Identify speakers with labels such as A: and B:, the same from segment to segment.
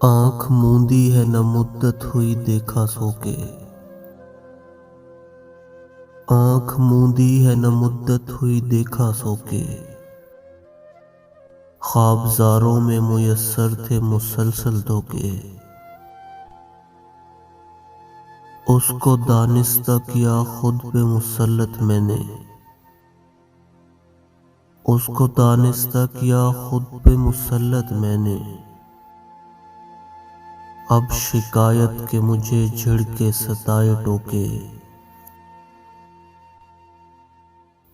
A: آنکھ موندی ہے نہ مدت ہوئی دیکھا سو کے، آنکھ موندی ہے نہ مدت ہوئی دیکھا سو کے، خواب زاروں میں میسر تھے مسلسل دھوکے، اس کو دانستہ کیا خود پہ مسلط میں نے، اس کو دانستہ کیا خود پہ مسلط میں نے، اب شکایت کے مجھے جھڑکے ستائے ٹوکے،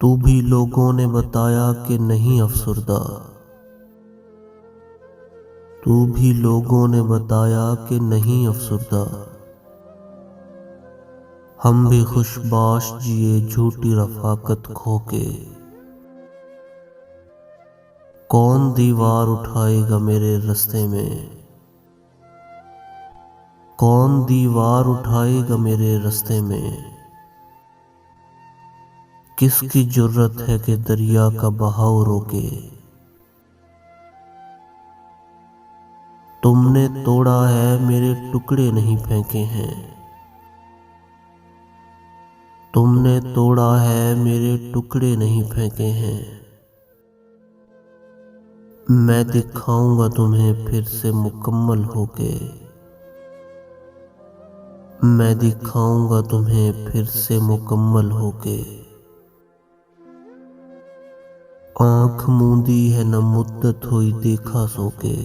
A: تو بھی لوگوں نے بتایا کہ نہیں افسردہ، تو بھی لوگوں نے بتایا کہ نہیں افسردہ، ہم بھی خوش باش جیے جھوٹی رفاقت کھو کے، کون دیوار اٹھائے گا میرے رستے میں، کون دیوار اٹھائے گا میرے رستے میں، کس کی جرت ہے کہ دریا کا بہاؤ روکے، تم نے توڑا ہے میرے ٹکڑے نہیں پھینکے ہیں، تم نے توڑا ہے میرے ٹکڑے نہیں پھینکے ہیں، میں دکھاؤں گا تمہیں پھر سے مکمل ہو کے، میں دکھاؤں گا تمہیں پھر سے مکمل ہو کے، آنکھ موندی ہے نہ مدت ہوئی دیکھا سو کے،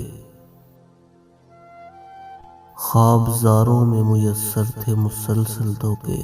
A: خواب زاروں میں میسر تھے مسلسل دھوکے۔